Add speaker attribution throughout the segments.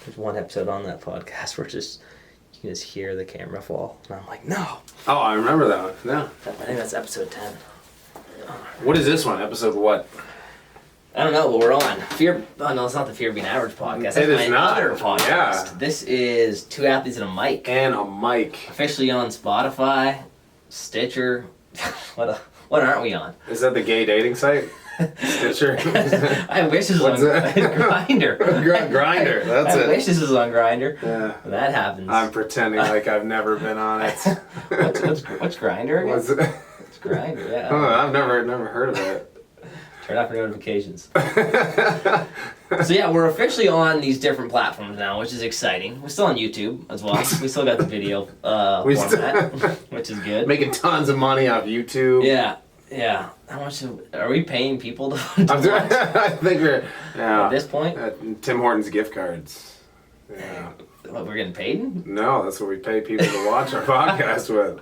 Speaker 1: There's one episode on that podcast where you can just hear the camera fall. And I'm like, no.
Speaker 2: Oh, I remember that one. Yeah.
Speaker 1: I think that's episode 10.
Speaker 2: What is this one? Episode what?
Speaker 1: I don't know, but we're on. No, it's not the Fear of Being Average podcast. That's
Speaker 2: It is
Speaker 1: my
Speaker 2: not.
Speaker 1: other podcast.
Speaker 2: Yeah.
Speaker 1: This is Two Athletes and a Mic.
Speaker 2: And a mic.
Speaker 1: Officially on Spotify, Stitcher. What aren't we on?
Speaker 2: Is that the gay dating site? Stitcher?
Speaker 1: I wish this was on Grindr.
Speaker 2: Grindr, that's it.
Speaker 1: I wish this was on Grindr.
Speaker 2: Yeah.
Speaker 1: When that happens.
Speaker 2: I'm pretending like I've never been on it.
Speaker 1: What's Grindr again?
Speaker 2: What's it?
Speaker 1: It's Grindr, yeah.
Speaker 2: Oh, I've never heard of it.
Speaker 1: Turn off your notifications. So yeah, we're officially on these different platforms now, which is exciting. We're still on YouTube as well. We still got the video format, which is good.
Speaker 2: Making tons of money off YouTube.
Speaker 1: Yeah. How much are we paying people to watch?
Speaker 2: I think we're
Speaker 1: At this point?
Speaker 2: Tim Hortons gift cards. Yeah.
Speaker 1: What, we're getting paid?
Speaker 2: No, that's what we pay people to watch our podcast with.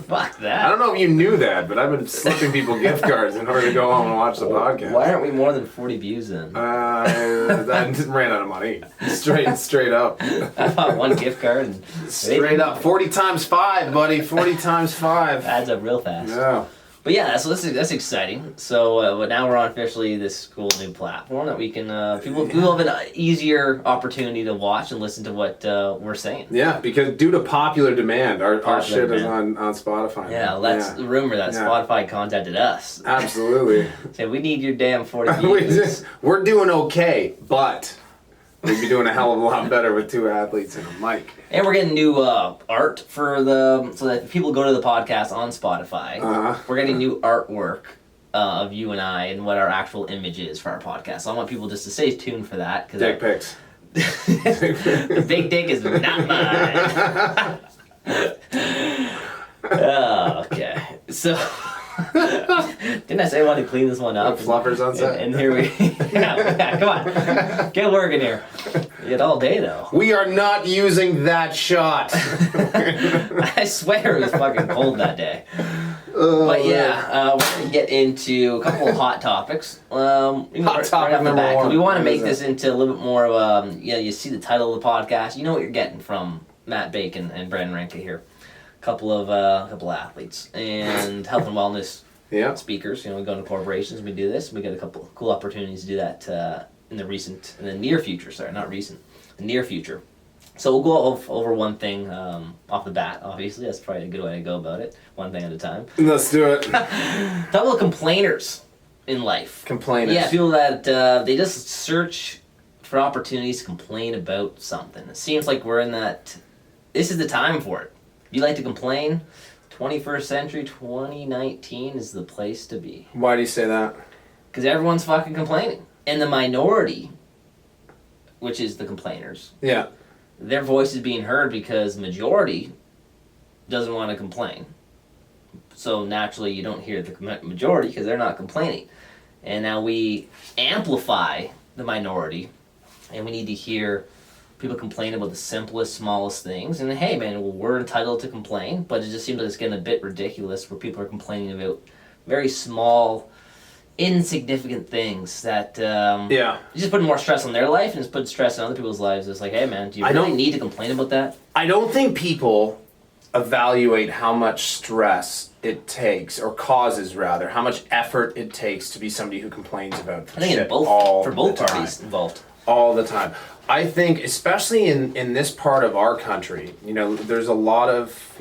Speaker 1: Fuck that.
Speaker 2: I don't know if you knew that, but I've been slipping people gift cards in order to go home and watch the podcast.
Speaker 1: Why aren't we more than 40 views then?
Speaker 2: I just ran out of money. Straight up.
Speaker 1: I bought one gift card and
Speaker 2: Straight up. 40 times 5, buddy. 40 times 5.
Speaker 1: adds up real fast.
Speaker 2: Yeah.
Speaker 1: But yeah, so that's exciting. So but now we're on officially this cool new platform that we can people have an easier opportunity to watch and listen to what we're saying.
Speaker 2: Yeah, because due to popular demand, our shit is on Spotify.
Speaker 1: Yeah, that's the rumor that Spotify contacted us.
Speaker 2: Absolutely.
Speaker 1: Said we need your damn 40 views.
Speaker 2: We're doing okay, but we'd be doing a hell of a lot better with two athletes and a mic.
Speaker 1: And we're getting new art so that if people go to the podcast on Spotify, we're getting new artwork of you and I and what our actual image is for our podcast. So I want people just to stay tuned for that.
Speaker 2: Dick pics.
Speaker 1: The big dick is not mine. Okay. So, didn't I say I wanted to clean this one up?
Speaker 2: Fluffers on set.
Speaker 1: And here we yeah, come on. Get working here. You get all day though.
Speaker 2: We are not using that shot.
Speaker 1: I swear it was fucking cold that day. But yeah, we're going to get into a couple of hot topics.
Speaker 2: Hot topic number one.
Speaker 1: We want to make this into a little bit more of you see the title of the podcast. You know what you're getting from Matt Bacon and Brandon Rynka here. Couple of athletes and health and wellness speakers. You know, we go into corporations, we do this. We get a couple of cool opportunities to do that in the near future. Sorry, not recent, the near future. So we'll go over one thing off the bat. Obviously, that's probably a good way to go about it. One thing at a time.
Speaker 2: Let's do it.
Speaker 1: Talk about complainers in life.
Speaker 2: Complainers.
Speaker 1: Yeah, people that they just search for opportunities to complain about something. It seems like we're in that. This is the time for it. You like to complain? 21st century, 2019 is the place to be.
Speaker 2: Why do you say that?
Speaker 1: Because everyone's fucking complaining. And the minority, which is the complainers, their voice is being heard because the majority doesn't want to complain. So naturally you don't hear the majority because they're not complaining. And now we amplify the minority and we need to hear people complain about the simplest, smallest things. And hey, man, well, we're entitled to complain, but it just seems like it's getting a bit ridiculous where people are complaining about very small, insignificant things that just putting more stress on their life and just putting stress on other people's lives. It's like, hey, man, do you really need to complain about that?
Speaker 2: I don't think people evaluate how much stress it takes, or causes rather, how much effort it takes to be somebody who complains about shit
Speaker 1: for both parties involved.
Speaker 2: All the time. I think, especially in this part of our country, you know, there's a lot of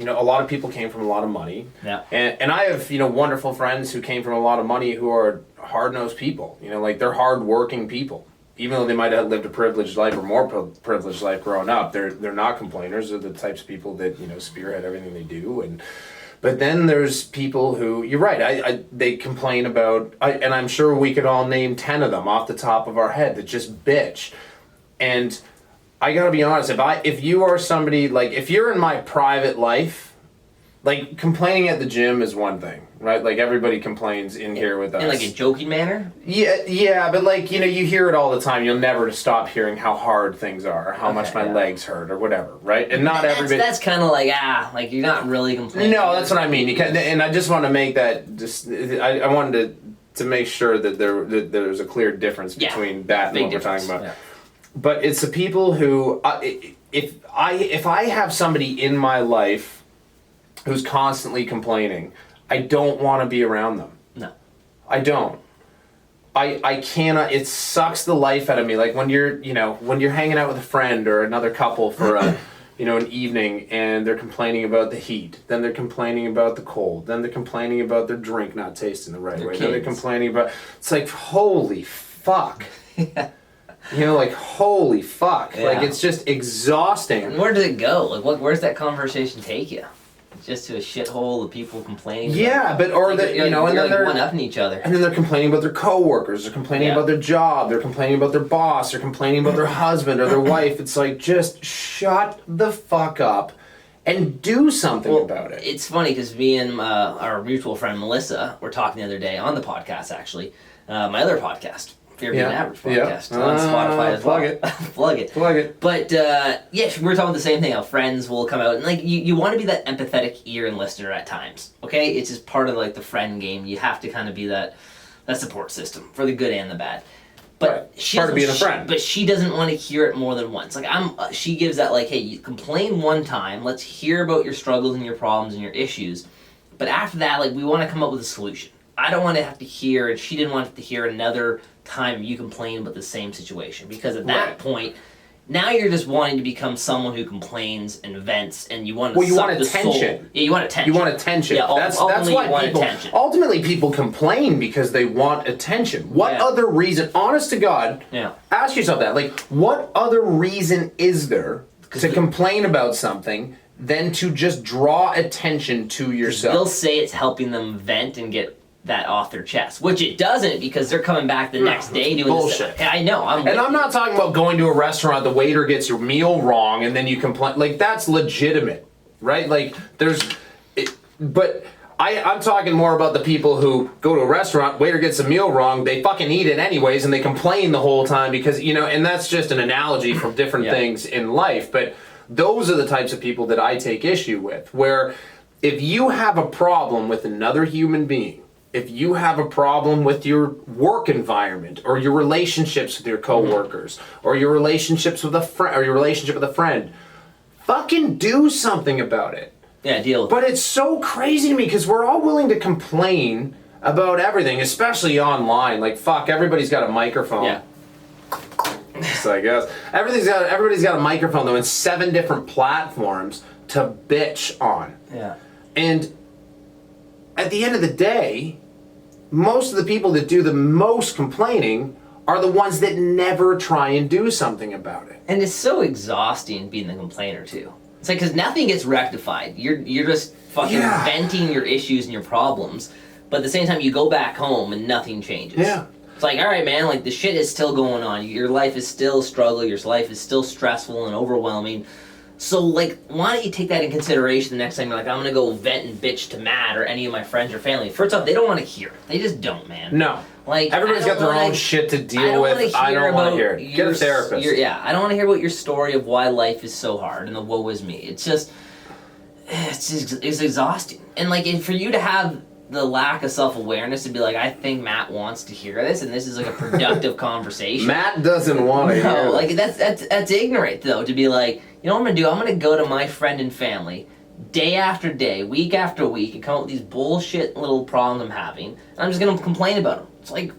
Speaker 2: people came from a lot of money.
Speaker 1: Yeah.
Speaker 2: And I have, wonderful friends who came from a lot of money who are hard-nosed people. Like they're hard-working people. Even though they might have lived a privileged life or more privileged life growing up, they're not complainers. They're the types of people that, spearhead everything they do. But then there's people who, you're right, they complain about, and I'm sure we could all name 10 of them off the top of our head that just bitch. And I gotta be honest, if you are somebody, like, if you're in my private life, like, complaining at the gym is one thing, right? Like, everybody complains in here with us.
Speaker 1: In, like, a joking manner?
Speaker 2: Yeah, but, like, you hear it all the time. You'll never stop hearing how hard things are, or how much my legs hurt, or whatever, right? And not everybody...
Speaker 1: That's kind of like, you're not really complaining.
Speaker 2: No, that's what I mean. And I just want to make that, I wanted to make sure that there's a clear difference between that and what we're talking about. Yeah. But it's the people who, if I have somebody in my life who's constantly complaining, I don't want to be around them.
Speaker 1: No.
Speaker 2: I don't. I cannot, it sucks the life out of me. Like when you're hanging out with a friend or another couple for an evening, and they're complaining about the heat, then they're complaining about the cold, then they're complaining about their drink not tasting the right way, then they're complaining about, it's like, holy fuck.
Speaker 1: Yeah.
Speaker 2: Like, holy fuck. Yeah. Like, it's just exhausting.
Speaker 1: And where does it go? Like, where's that conversation take you? Just to a shithole of people complaining.
Speaker 2: Yeah, but or that and then they're
Speaker 1: one-upping each other.
Speaker 2: And then they're complaining about their coworkers. They're complaining about their job. They're complaining about their boss. They're complaining about their husband or their wife. It's like, just shut the fuck up and do something about it.
Speaker 1: It's funny because me and our mutual friend Melissa were talking the other day on the podcast. Actually, my other podcast. Fear Being Average podcast on Spotify as well. Plug it. But we were talking about the same thing, how friends will come out and like you want to be that empathetic ear and listener at times. Okay, it's just part of like the friend game. You have to kind of be that support system for the good and the bad. But she
Speaker 2: part of being a friend.
Speaker 1: But she doesn't want to hear it more than once. Like she gives that like, hey, you complain one time. Let's hear about your struggles and your problems and your issues. But after that, like we want to come up with a solution. I don't want to have to hear, and she didn't want to hear another time you complain about the same situation, because at that point now you're just wanting to become someone who complains and vents, and you want to
Speaker 2: you want attention.
Speaker 1: Yeah, you want attention.
Speaker 2: You want attention.
Speaker 1: Yeah,
Speaker 2: that's why people ultimately people complain, because they want attention. What other reason, honest to God, ask yourself that, like, what other reason is there to complain about something than to just draw attention to yourself?
Speaker 1: They'll say it's helping them vent and get that off their chest, which it doesn't, because they're coming back the next day doing
Speaker 2: bullshit.
Speaker 1: I know. I'm
Speaker 2: not talking about going to a restaurant, the waiter gets your meal wrong, and then you complain. Like, that's legitimate, right? Like, but I'm talking more about the people who go to a restaurant, waiter gets a meal wrong, they fucking eat it anyways, and they complain the whole time because, and that's just an analogy from different things in life. But those are the types of people that I take issue with, where if you have a problem with another human being, if you have a problem with your work environment or your relationships with your coworkers or your relationships with a friend or your relationship with a friend, fucking do something about it.
Speaker 1: Yeah, deal with it.
Speaker 2: But it's so crazy to me because we're all willing to complain about everything, especially online. Like, fuck, everybody's got a microphone.
Speaker 1: Yeah.
Speaker 2: So I guess everybody's got a microphone though in 7 different platforms to bitch on.
Speaker 1: Yeah.
Speaker 2: And at the end of the day, most of the people that do the most complaining are the ones that never try and do something about it.
Speaker 1: And it's so exhausting being the complainer too. It's like, because nothing gets rectified. You're just fucking venting your issues and your problems, but at the same time you go back home and nothing changes.
Speaker 2: Yeah.
Speaker 1: It's like, all right, man, like the shit is still going on. Your life is still a struggle. Your life is still stressful and overwhelming. So, like, why don't you take that in consideration the next time you're like, I'm going to go vent and bitch to Matt or any of my friends or family. First off, they don't want to hear it. They just don't, man.
Speaker 2: No.
Speaker 1: Like,
Speaker 2: everybody's got their own shit to deal with. I don't want to hear it. Get a therapist.
Speaker 1: I don't want to hear about your story of why life is so hard and the woe is me. It's exhausting. And, like, for you to have the lack of self-awareness to be like, I think Matt wants to hear this, and this is like a productive conversation.
Speaker 2: Matt doesn't want to hear it.
Speaker 1: Like, that's ignorant, though, to be like, you know what I'm going to do? I'm going to go to my friend and family day after day, week after week, and come up with these bullshit little problems I'm having, and I'm just going to complain about them. It's like,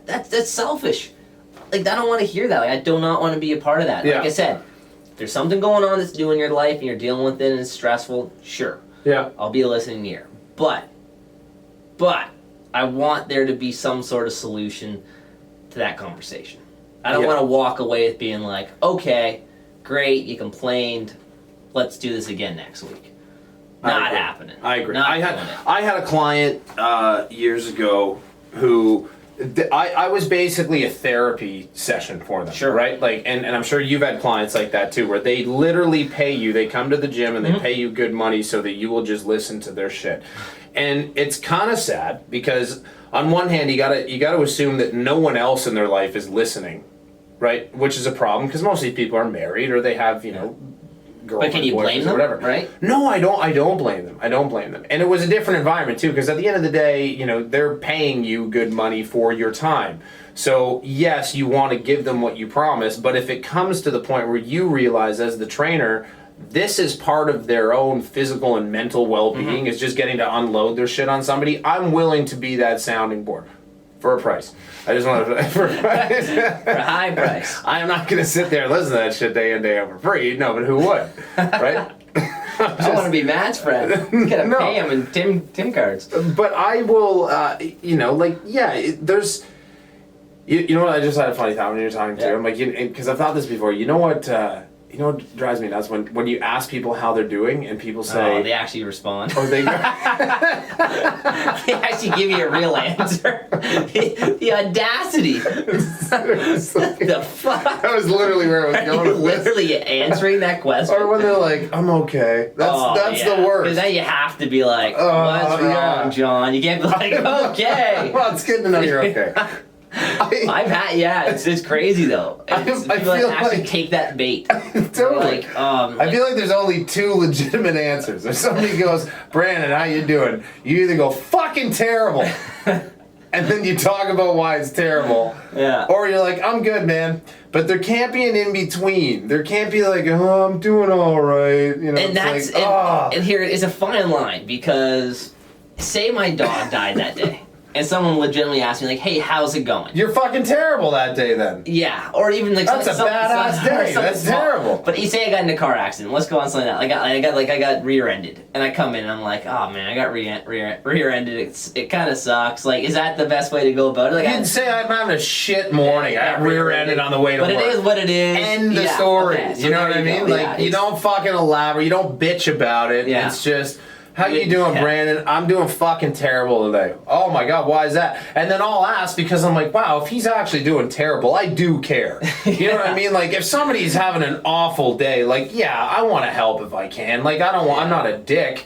Speaker 1: that's selfish. Like, I don't want to hear that. Like, I do not want to be a part of that.
Speaker 2: Yeah.
Speaker 1: Like I said, if there's something going on that's new in your life and you're dealing with it and it's stressful, sure.
Speaker 2: Yeah.
Speaker 1: I'll be a listening ear. But I want there to be some sort of solution to that conversation. I don't want to walk away with being like, okay, great, you complained, let's do this again next week. Not happening.
Speaker 2: I agree. I had a client years ago who I was basically a therapy session for them.
Speaker 1: Sure.
Speaker 2: Right? Like, and I'm sure you've had clients like that too, where they literally pay you, they come to the gym and they pay you good money so that you will just listen to their shit. And it's kind of sad because on one hand you gotta assume that no one else in their life is listening, right? Which is a problem because most of these people are married or they have,
Speaker 1: But can you blame them?
Speaker 2: Whatever.
Speaker 1: Right?
Speaker 2: No, I don't blame them. I don't blame them. And it was a different environment too, because at the end of the day, they're paying you good money for your time. So yes, you want to give them what you promise, but if it comes to the point where you realize as the trainer, this is part of their own physical and mental well-being, is just getting to unload their shit on somebody, I'm willing to be that sounding board. For a price. I just want to... For a price.
Speaker 1: For a high price.
Speaker 2: I'm not going to sit there and listen to that shit day in, day out for free. No, but who would? Right?
Speaker 1: I want to be Matt's friend. You gotta pay him in Tim cards.
Speaker 2: But I will, there's... You know what? I just had a funny thought when you were talking to. I'm like, because I've thought this before. You know what drives me nuts when you ask people how they're doing and people say,
Speaker 1: they actually respond.
Speaker 2: Or they
Speaker 1: they actually give you a real answer. The audacity. The fuck.
Speaker 2: That was literally where I was going with
Speaker 1: literally this. Answering that question.
Speaker 2: Or when they're like, I'm okay. That's the worst.
Speaker 1: Because then you have to be like, what's wrong, John? You can't be like, okay.
Speaker 2: Well, it's good to know you're okay.
Speaker 1: I've had, it's crazy though. I feel actually take that bait.
Speaker 2: Totally. I feel like there's only two legitimate answers. If somebody goes, Brandon, how you doing? You either go, fucking terrible, and then you talk about why it's terrible.
Speaker 1: Yeah.
Speaker 2: Or you're like, I'm good, man. But there can't be an in-between. There can't be like, oh, I'm doing all right. You know,
Speaker 1: and that's, and here is a fine line, because say my dog died that day. And someone legitimately asked me, like, hey, how's it going?
Speaker 2: You're fucking terrible that day then.
Speaker 1: Yeah, or even like...
Speaker 2: That's a badass day. That's terrible.
Speaker 1: But you say I got in a car accident. Let's go on something like that. I got rear-ended. And I come in and I'm like, oh, man, I got rear-ended. It kind of sucks. Like, is that the best way to go about it? Like,
Speaker 2: you'd say I'm having a shit morning. I got rear-ended on the way to work.
Speaker 1: But it is what it is.
Speaker 2: End the story. Okay, so you know what I mean? Like, you don't fucking elaborate. You don't bitch about it. Yeah. It's just... How you doing, Brandon? I'm doing fucking terrible today. Oh my God, why is that? And then I'll ask because I'm like, wow, if he's actually doing terrible, I do care. You know what I mean? Like, if somebody's having an awful day, like, yeah, I want to help if I can. Like, I'm not a dick.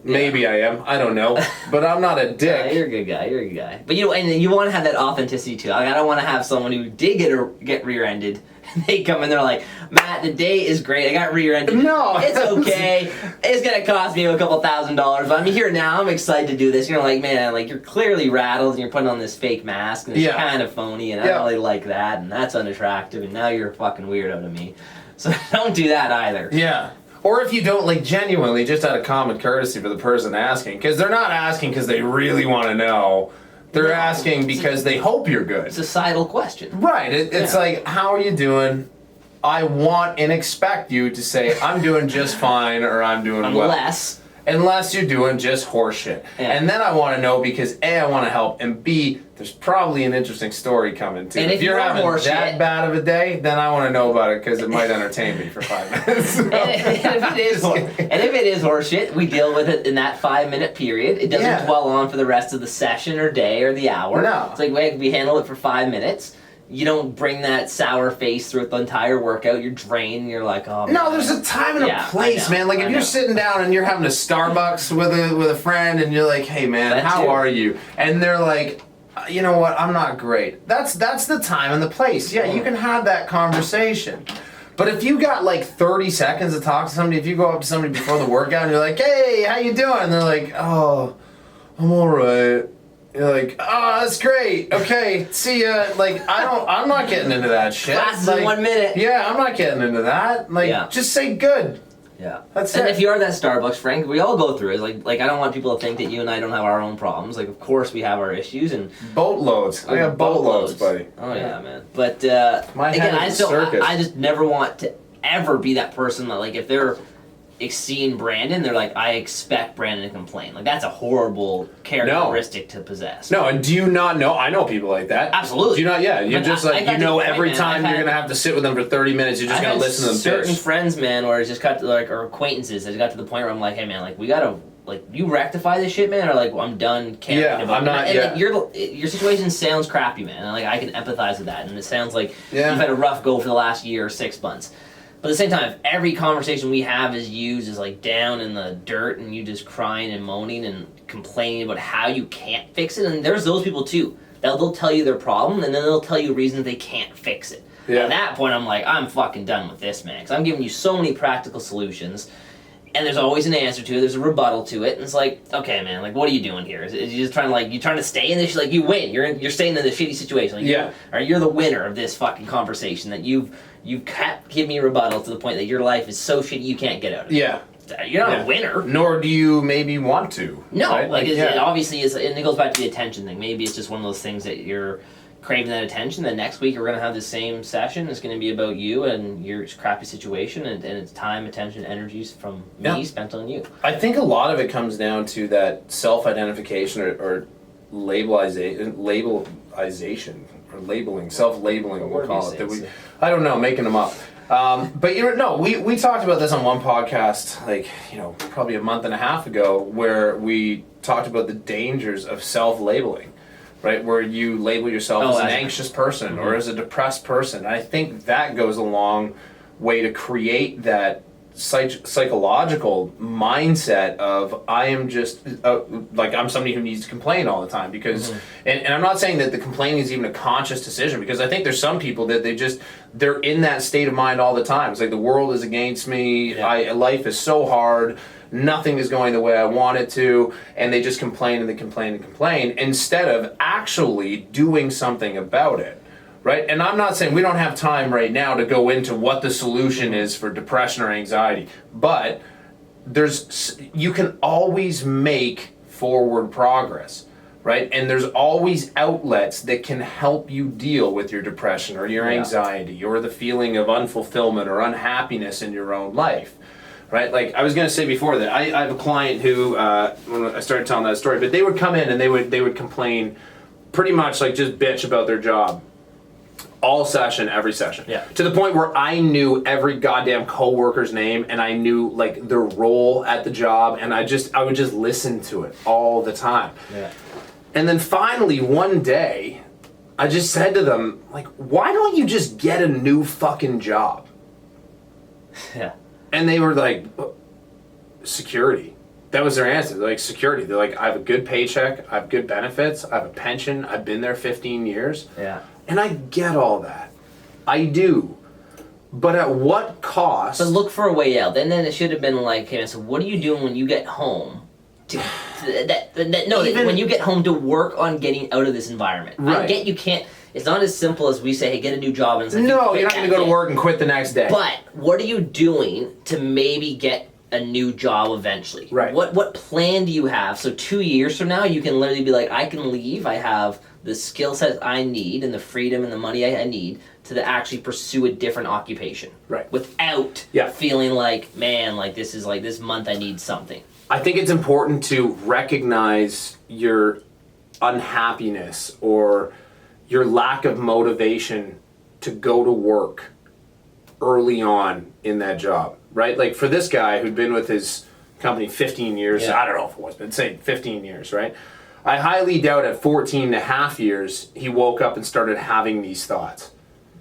Speaker 2: Maybe I am. I don't know. But I'm not a dick.
Speaker 1: You're a good guy. You're a good guy. But and you want to have that authenticity too. Like, I don't want to have someone who did get rear-ended. They come and they're like, Matt, the day is great. I got rear-ended.
Speaker 2: No,
Speaker 1: it's okay. It's gonna cost me a couple $1,000, but I'm here now. I'm excited to do this. You're like, man, like you're clearly rattled, and you're putting on this fake mask, and it's kind of phony, and I don't really like that, and that's unattractive, and now you're a fucking weirdo to me. So don't do that either.
Speaker 2: Yeah. Or if you don't, like, genuinely, just out of common courtesy for the person asking, because they're not asking because they really want to know. They're asking because they hope you're good.
Speaker 1: It's a societal question.
Speaker 2: Right. It's like, how are you doing? I want and expect you to say, I'm doing just fine, or I'm doing well. Unless you're doing just horseshit. Yeah. And then I want to know because A, I want to help, and B, there's probably an interesting story coming too.
Speaker 1: And if
Speaker 2: you're having that bad of a day, then I want to know about it because it might entertain me for 5 minutes. So.
Speaker 1: and if it is horseshit, we deal with it in that 5-minute period. It doesn't dwell on for the rest of the session or day or the hour.
Speaker 2: No.
Speaker 1: It's like we handle it for 5 minutes. You don't bring that sour face through the entire workout. You're drained. You're like, oh, man.
Speaker 2: No, there's a time and a place, man. Like if you're sitting down and you're having a Starbucks with a friend, and you're like, hey, man, how are you? And they're like, you know what? I'm not great. That's the time and the place. Yeah, you can have that conversation. But if you got like 30 seconds to talk to somebody, if you go up to somebody before the workout and you're like, hey, how you doing? And they're like, oh, I'm all right. You're like, oh, that's great. Okay, see ya. Like, I'm not getting into that shit.
Speaker 1: Classes
Speaker 2: like,
Speaker 1: in 1 minute.
Speaker 2: Yeah, I'm not getting into that. Like, just say good.
Speaker 1: Yeah.
Speaker 2: That's
Speaker 1: and
Speaker 2: it.
Speaker 1: if you are that Starbucks, Frank, we all go through it. Like I don't want people to think that you and I don't have our own problems. Like, of course we have our issues and
Speaker 2: boatloads. I have boatloads, buddy.
Speaker 1: Oh yeah, man. But again, I just never want to ever be that person that, like, if they're seeing Brandon, they're like, I expect Brandon to complain. Like, that's a horrible characteristic to possess.
Speaker 2: No, and do you not know? I know people like that.
Speaker 1: Absolutely.
Speaker 2: Do you not? Yeah, you're just like, you know, every time you're gonna have to sit with them for 30 minutes, you're just gonna listen to them.
Speaker 1: Certain friends, man, or it's just got to, like, or acquaintances, it got to the point where I'm like, hey, man, like, we gotta, like, you rectify this shit, man, or like, well, I'm done caring about.
Speaker 2: I'm not.
Speaker 1: And your situation sounds crappy, man. And, like, I can empathize with that, and it sounds like you've had a rough go for the last year or 6 months. But at the same time, if every conversation we have is used as like down in the dirt and you just crying and moaning and complaining about how you can't fix it, and there's those people too. They'll tell you their problem and then they'll tell you reasons they can't fix it. Yeah. At that point, I'm like, I'm fucking done with this, man. Because I'm giving you so many practical solutions. And there's always an answer to it. There's a rebuttal to it, and it's like, okay, man, like, what are you doing here? Is you just trying to stay in this? Like, you win. You're staying in this shitty situation. Like, you're the winner of this fucking conversation. That you've kept giving me a rebuttal to the point that your life is so shitty you can't get out of it.
Speaker 2: Yeah.
Speaker 1: You're not a winner.
Speaker 2: Nor do you maybe want to.
Speaker 1: No, right? It obviously is, and it goes back to the attention thing. Maybe it's just one of those things that you're craving that attention. Then next week we're going to have the same session. It's going to be about you and your crappy situation, and it's time, attention, energies from me spent on you.
Speaker 2: I think a lot of it comes down to that self-identification or labelization or labeling, self-labeling, we'll call it. I don't know, making them up. But we talked about this on one podcast, probably a month and a half ago, where we talked about the dangers of self-labeling. Right, where you label yourself as an anxious person or as a depressed person. And I think that goes a long way to create that psychological mindset of I am just I'm somebody who needs to complain all the time because and I'm not saying that the complaining is even a conscious decision, because I think there's some people that they're in that state of mind all the time. It's like the world is against me, life is so hard, nothing is going the way I want it to, and they just complain and they complain and complain instead of actually doing something about it. Right? And I'm not saying we don't have time right now to go into what the solution is for depression or anxiety, but you can always make forward progress, right? And there's always outlets that can help you deal with your depression or your anxiety or the feeling of unfulfillment or unhappiness in your own life. Right? Like I was going to say before that, I have a client who, when I started telling that story, but they would come in and they would complain pretty much like just bitch about their job. All session, every session. Yeah. To the point where I knew every goddamn coworker's name and I knew like their role at the job, and I would just listen to it all the time. Yeah. And then finally one day, I just said to them, like, why don't you just get a new fucking job? Yeah. And they were like, security. That was their answer. They're like, security. They're like, I have a good paycheck, I have good benefits, I have a pension, I've been there 15 years. Yeah. And I get all that. I do. But at what cost?
Speaker 1: But look for a way out. Then it should have been like, hey, so what are you doing when you get home? When you get home to work on getting out of this environment. Right. I get you can't. It's not as simple as we say, hey, get a new job. And it's like,
Speaker 2: no, you're not going to go to work and quit the next day.
Speaker 1: But what are you doing to maybe get a new job eventually? Right. What plan do you have? So 2 years from now, you can literally be like, I can leave. I have the skill set I need and the freedom and the money I need to actually pursue a different occupation. Right. Without feeling like, man, like this is like this month I need something.
Speaker 2: I think it's important to recognize your unhappiness or your lack of motivation to go to work early on in that job, right? Like for this guy who'd been with his company 15 years, I don't know if it was, but say 15 years, right? I highly doubt at 14 and a half years, he woke up and started having these thoughts.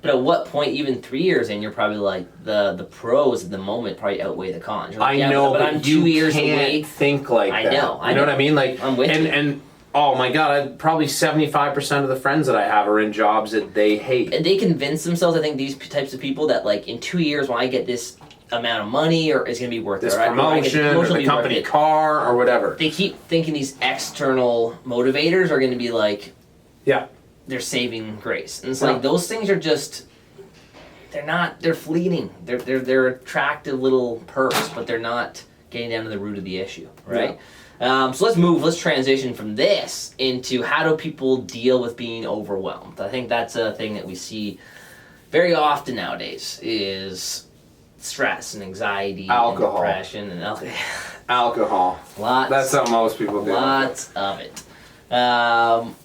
Speaker 1: But at what point, even 3 years in, you're probably like, the pros at the moment probably outweigh the cons. Like,
Speaker 2: I know, but I'm 2 years away. Think like that.
Speaker 1: I know.
Speaker 2: You know what I mean? Like,
Speaker 1: I'm with you.
Speaker 2: And oh my God, probably 75% of the friends that I have are in jobs that they hate.
Speaker 1: And they convince themselves, I think, these types of people that like, in 2 years when I get this amount of money, or it's going to be worth
Speaker 2: this
Speaker 1: it. Right?
Speaker 2: Promotion or the company car or whatever.
Speaker 1: They keep thinking these external motivators are going to be like, they're saving grace. And it's like, those things are just, they're fleeting. They're attractive little perks, but they're not getting down to the root of the issue, right? Yeah. So let's transition from this into how do people deal with being overwhelmed. I think that's a thing that we see very often nowadays is stress and anxiety,
Speaker 2: alcohol,
Speaker 1: and depression, and
Speaker 2: alcohol. That's how most people do.
Speaker 1: Lots of it.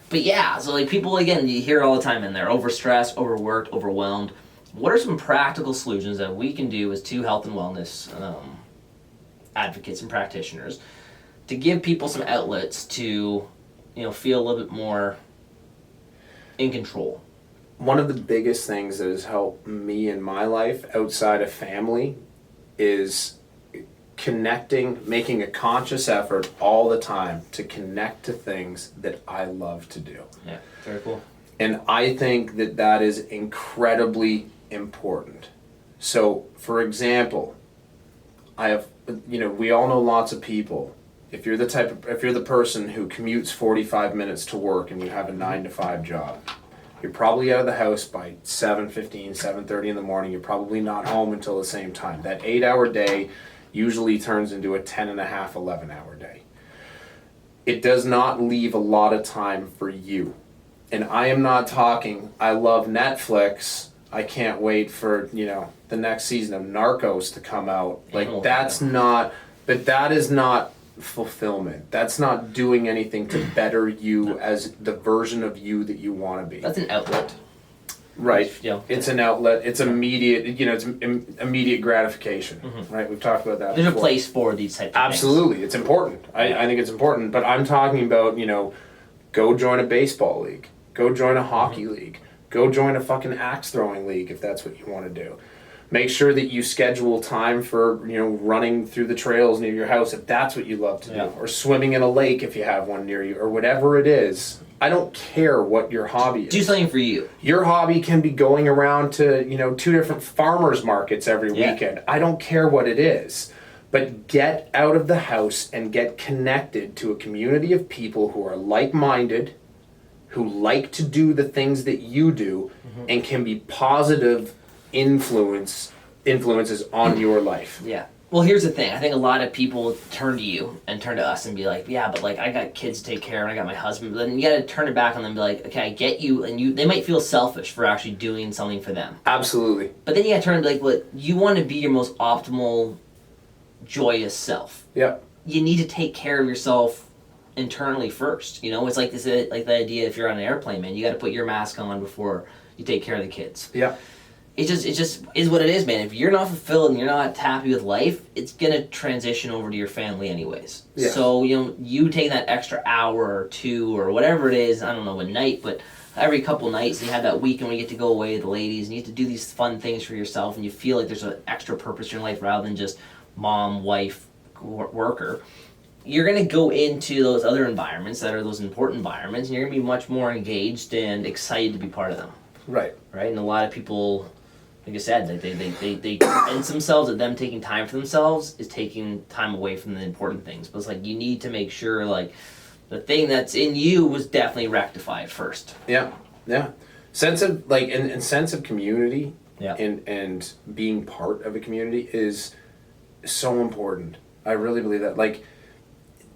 Speaker 1: But yeah, so like people, again, you hear it all the time, and they're overstressed, overworked, overwhelmed. What are some practical solutions that we can do as two health and wellness advocates and practitioners to give people some outlets to, feel a little bit more in control?
Speaker 2: One of the biggest things that has helped me in my life outside of family is connecting, making a conscious effort all the time to connect to things that I love to do.
Speaker 1: Yeah, very cool.
Speaker 2: And I think that is incredibly important. So, for example, we all know lots of people. If you're the person who commutes 45 minutes to work and you have a 9 to 5 job, you're probably out of the house by 7:15, 7:30 in the morning. You're probably not home until the same time. That 8-hour day usually turns into a 10 and a half, 11-hour day. It does not leave a lot of time for you. And I am not talking, I love Netflix. I can't wait for, the next season of Narcos to come out. Like, that is not fulfillment. That's not doing anything to better you as the version of you that you want to be.
Speaker 1: That's an outlet.
Speaker 2: Right. It's an outlet. It's immediate, it's immediate gratification. Right? We've talked about that
Speaker 1: There's
Speaker 2: before.
Speaker 1: a place for these types of
Speaker 2: Absolutely. It's important. I think it's important. But I'm talking about, go join a baseball league. Go join a hockey league. Go join a fucking axe throwing league if that's what you want to do. Make sure that you schedule time for, running through the trails near your house if that's what you love to do. Or swimming in a lake if you have one near you, or whatever it is. I don't care what your hobby is.
Speaker 1: Do something for you.
Speaker 2: Your hobby can be going around to, 2 different farmers markets every weekend. I don't care what it is. But get out of the house and get connected to a community of people who are like-minded, who like to do the things that you do, and can be positive influences on your life.
Speaker 1: Yeah. Well, here's the thing. I think a lot of people turn to you and turn to us and be like, yeah, but like I got kids to take care of and I got my husband. But then you got to turn it back on them and be like, okay, I get you. And they might feel selfish for actually doing something for them.
Speaker 2: Absolutely.
Speaker 1: But then you got to turn and be like, well, you want to be your most optimal, joyous self.
Speaker 2: Yeah.
Speaker 1: You need to take care of yourself internally first. It's like this, like the idea if you're on an airplane, man, you got to put your mask on before you take care of the kids.
Speaker 2: Yeah.
Speaker 1: It just is what it is, man. If you're not fulfilled and you're not happy with life, it's gonna transition over to your family anyways. Yeah. So you take that extra hour or 2 or whatever it is. I don't know what night, but every couple nights you have that weekend where you get to go away with the ladies and you get to do these fun things for yourself, and you feel like there's an extra purpose in your life rather than just mom, wife, worker. You're gonna go into those other environments that are those important environments, and you're gonna be much more engaged and excited to be part of them.
Speaker 2: Right.
Speaker 1: Right, and a lot of people, like I said, they convince themselves that them taking time for themselves is taking time away from the important things. But it's like you need to make sure like the thing that's in you was definitely rectified first.
Speaker 2: Yeah, yeah. Sense of and sense of community.
Speaker 1: Yeah.
Speaker 2: And being part of a community is so important. I really believe that. Like,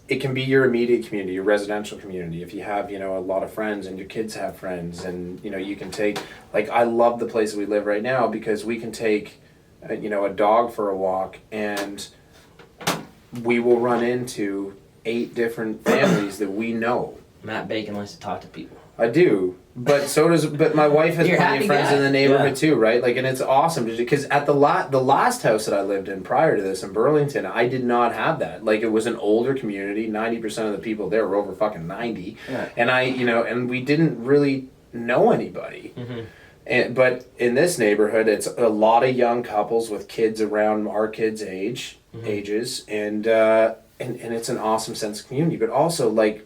Speaker 2: it can be your immediate community, your residential community. If you have, a lot of friends and your kids have friends, and, you can take, like, I love the place that we live right now because we can take, a dog for a walk and we will run into 8 different families that we know.
Speaker 1: Matt Bacon likes to talk to people.
Speaker 2: I do, but but my wife has plenty of friends in the neighborhood too, right? Like, and it's awesome because at the last house that I lived in prior to this in Burlington, I did not have that. Like, it was an older community. 90% of the people there were over fucking 90, and and we didn't really know anybody. But in this neighborhood, it's a lot of young couples with kids around our kids' ages, and it's an awesome sense of community. But also, like,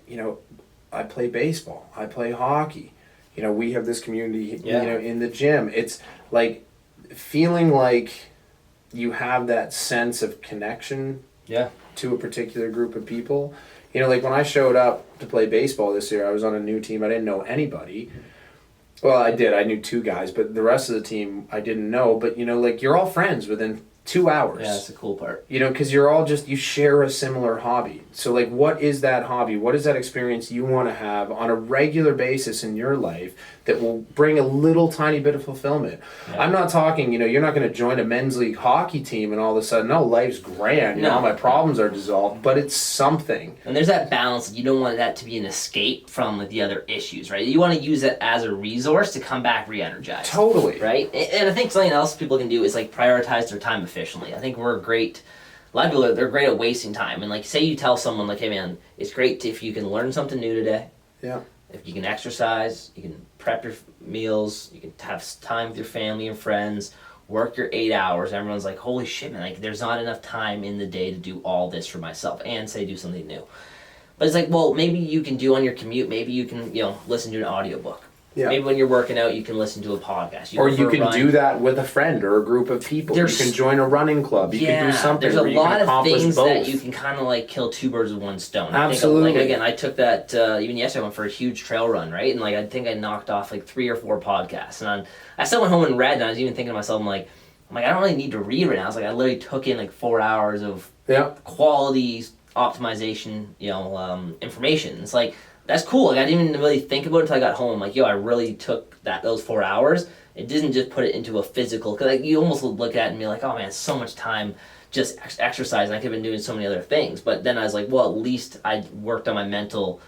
Speaker 2: I play baseball. I play hockey. We have this community, in the gym. It's like feeling like you have that sense of connection to a particular group of people. Like when I showed up to play baseball this year, I was on a new team. I didn't know anybody. Well, I did. I knew 2 guys, but the rest of the team I didn't know. But, like, you're all friends within 2 hours.
Speaker 1: Yeah, that's the cool part.
Speaker 2: Because you're all you share a similar hobby. So, like, what is that hobby? What is that experience you want to have on a regular basis in your life that will bring a little tiny bit of fulfillment? Yeah. I'm not talking, you're not going to join a men's league hockey team and all of a sudden, life's grand. All my problems are dissolved, but it's something.
Speaker 1: And there's that balance. You don't want that to be an escape from like, the other issues, right? You want to use it as a resource to come back re-energized.
Speaker 2: Totally.
Speaker 1: Right? And I think something else people can do is like prioritize their time efficiently. I think we're great. A lot of people they're great at wasting time. And like, say you tell someone like, hey man, it's great if you can learn something new today.
Speaker 2: Yeah.
Speaker 1: If you can exercise, you can prep your meals, you can have time with your family and friends, work your 8 hours. Everyone's like, holy shit, man, like there's not enough time in the day to do all this for myself and say do something new. But it's like, well, maybe you can do on your commute, maybe you can, listen to an audiobook.
Speaker 2: Yeah.
Speaker 1: Maybe when you're working out, you can listen to a podcast.
Speaker 2: Or you can do that with a friend or a group of people. You can join a running club. You can do something.
Speaker 1: There's a
Speaker 2: where you
Speaker 1: lot
Speaker 2: can accomplish
Speaker 1: of things
Speaker 2: both.
Speaker 1: that you can kind of like kill two birds with one stone.
Speaker 2: Absolutely.
Speaker 1: I think, like, again, I took that even yesterday. I went for a huge trail run, right? And like I think I knocked off like 3 or 4 podcasts, and I still went home and read. And I was even thinking to myself, I'm like, I don't really need to read right now. I was like, I literally took in like 4 hours of quality optimization, information. It's like, that's cool. Like I didn't even really think about it until I got home. Like, I really took those 4 hours. It didn't just put it into a physical, because like you almost look at it and be like, oh man, so much time just exercising. I could have been doing so many other things. But then I was like, well, at least I worked on my mental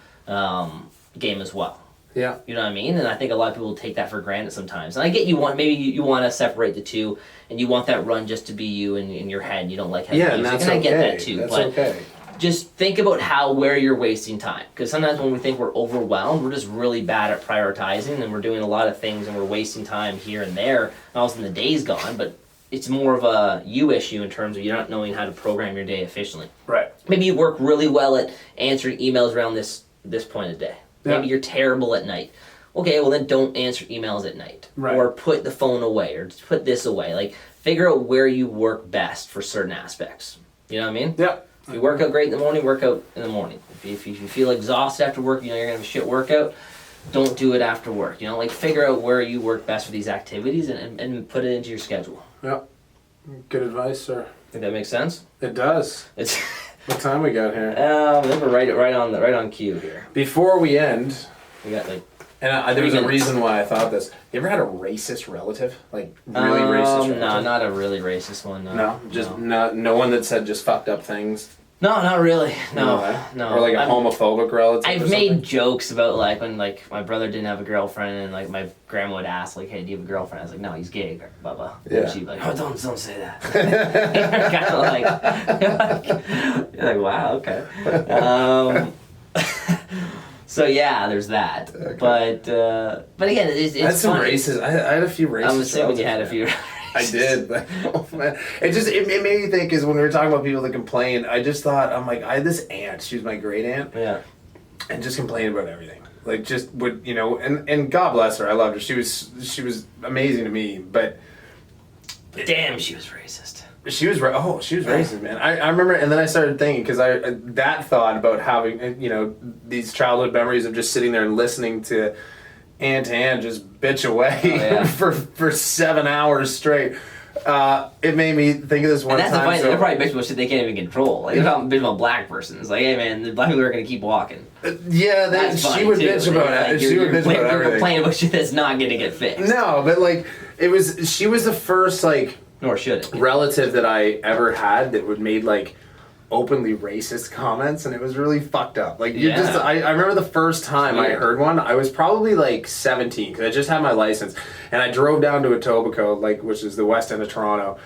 Speaker 1: game as well.
Speaker 2: Yeah.
Speaker 1: You know what I mean? And I think a lot of people take that for granted sometimes. And I get you want to separate the two, and you want that run just to be you in your head. You don't like having music.
Speaker 2: And that's
Speaker 1: and
Speaker 2: okay.
Speaker 1: I get that too.
Speaker 2: That's
Speaker 1: but
Speaker 2: okay.
Speaker 1: Just think about where you're wasting time. Because sometimes when we think we're overwhelmed, we're just really bad at prioritizing, and we're doing a lot of things and we're wasting time here and there. And all of a sudden the day's gone, but it's more of a you issue in terms of you not knowing how to program your day efficiently.
Speaker 2: Right.
Speaker 1: Maybe you work really well at answering emails around this point of the day. Maybe you're terrible at night. Okay, well then don't answer emails at night.
Speaker 2: Right.
Speaker 1: Or put the phone away, or just put this away. Like, figure out where you work best for certain aspects. You know what I mean?
Speaker 2: Yeah.
Speaker 1: If you work out great in the morning, work out in the morning. If you feel exhausted after work, you're going to have a shit workout, don't do it after work. Like, figure out where you work best for these activities and put it into your schedule.
Speaker 2: Yeah. Good advice, sir.
Speaker 1: Think that makes sense?
Speaker 2: It does.
Speaker 1: It's
Speaker 2: What time we got here?
Speaker 1: I think we're right on cue here.
Speaker 2: Before we end,
Speaker 1: We got like...
Speaker 2: and there was a reason why I thought this. You ever had a racist relative? Like, really racist relative?
Speaker 1: No, not a really racist one.
Speaker 2: No? Just no one that said just fucked up things?
Speaker 1: No, not really. No.
Speaker 2: Or like a homophobic relative?
Speaker 1: I've made jokes about like when like my brother didn't have a girlfriend and like my grandma would ask like, "Hey, do you have a girlfriend?" I was like, "No, he's gay." Blah blah.
Speaker 2: Yeah.
Speaker 1: And she'd be like, "Oh, don't say that." Kind of like, you're like, wow, okay. So yeah, there's that. Okay. But again, it's
Speaker 2: that's some
Speaker 1: funny.
Speaker 2: racist. I had a few racist.
Speaker 1: I'm assuming you had a few.
Speaker 2: I did, but oh man, it made me think. Is when we were talking about people that complain, I just thought, I'm like, I had this aunt. She was my great aunt.
Speaker 1: Yeah.
Speaker 2: And just complained about everything. Like, just would, and God bless her. I loved her. She was amazing to me. But
Speaker 1: damn, she was racist.
Speaker 2: She was racist, man. I remember, and then I started thinking, because that thought about having these childhood memories of just sitting there and listening to Aunt Ann just bitch away for 7 hours straight. It made me think of this one time.
Speaker 1: And that's the funny thing. They're probably bitching about shit they can't even control. Like, they're not bitching about black person. It's like, hey man, the black people are going to keep walking.
Speaker 2: Yeah, she would bitch about it.
Speaker 1: Like,
Speaker 2: she would bitch about everything. You're
Speaker 1: complaining about shit that's not going to get fixed.
Speaker 2: No, but like, she was the first like...
Speaker 1: Nor should it.
Speaker 2: Relative that I ever had that would made like openly racist comments, and it was really fucked up. Like, I remember the first time I heard one, I was probably like 17 because I just had my license, and I drove down to Etobicoke, like, which is the west end of Toronto,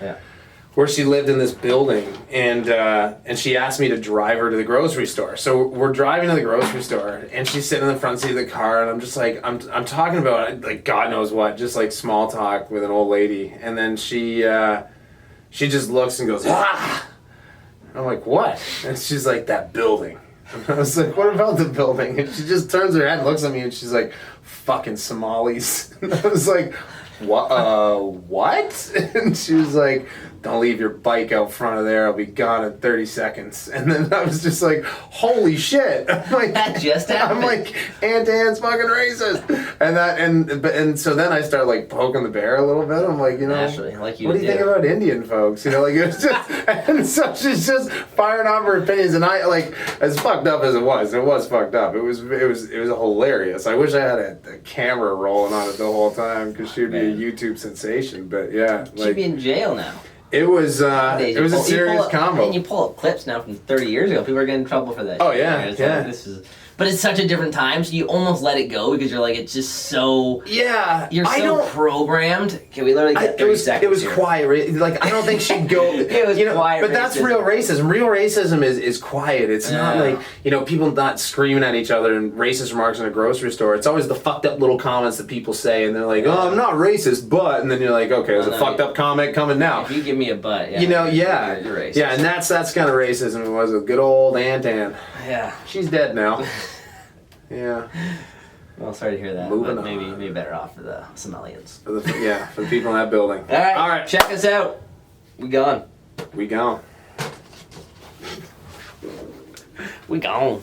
Speaker 2: where she lived in this building, and she asked me to drive her to the grocery store. So we're driving to the grocery store, and she's sitting in the front seat of the car, and I'm just like, I'm talking about like God knows what, just like small talk with an old lady, and then she just looks and goes, ah! I'm like, what? And she's like, that building. And I was like, what about the building? And she just turns her head and looks at me, and she's like, fucking Somalis. And I was like, what? And she was like, don't leave your bike out front of there. I'll be gone in 30 seconds. And then I was just like, holy shit. I'm like,
Speaker 1: that just happened.
Speaker 2: I'm like, Aunt Anne's fucking racist. And so then I started like poking the bear a little bit. I'm like,
Speaker 1: naturally, like
Speaker 2: what do you think about Indian folks? Like, it was just, and so she's just firing off her opinions. And I, like, as fucked up as it was fucked up. It was hilarious. I wish I had a camera rolling on it the whole time, because she'd be a YouTube sensation. But yeah,
Speaker 1: she'd be in jail now.
Speaker 2: It was a serious combo.
Speaker 1: And you pull up clips now from 30 years ago. People are getting in trouble for that.
Speaker 2: Oh yeah,
Speaker 1: like, but it's such a different time, so you almost let it go because you're like, it's just so...
Speaker 2: Yeah.
Speaker 1: You're so programmed. Can we literally get 30 seconds
Speaker 2: It was
Speaker 1: here?
Speaker 2: quiet. Like, I don't think she'd go...
Speaker 1: It was quiet
Speaker 2: But that's real racism. Real racism is quiet. It's not like, people not screaming at each other and racist remarks in a grocery store. It's always the fucked up little comments that people say, and they're like, oh, I'm not racist, but... And then you're like, okay, there's a fucked up comment coming now.
Speaker 1: If you give me a but,
Speaker 2: you're racist. Yeah, and that's kind of racism. It was a good old Aunt Ann.
Speaker 1: Yeah.
Speaker 2: She's dead now. Yeah.
Speaker 1: Well, sorry to hear that.
Speaker 2: Moving
Speaker 1: but
Speaker 2: on.
Speaker 1: maybe better off for the Somalians.
Speaker 2: For the people in that building.
Speaker 1: All right. Check us out. We gone.
Speaker 2: We gone.
Speaker 1: We gone.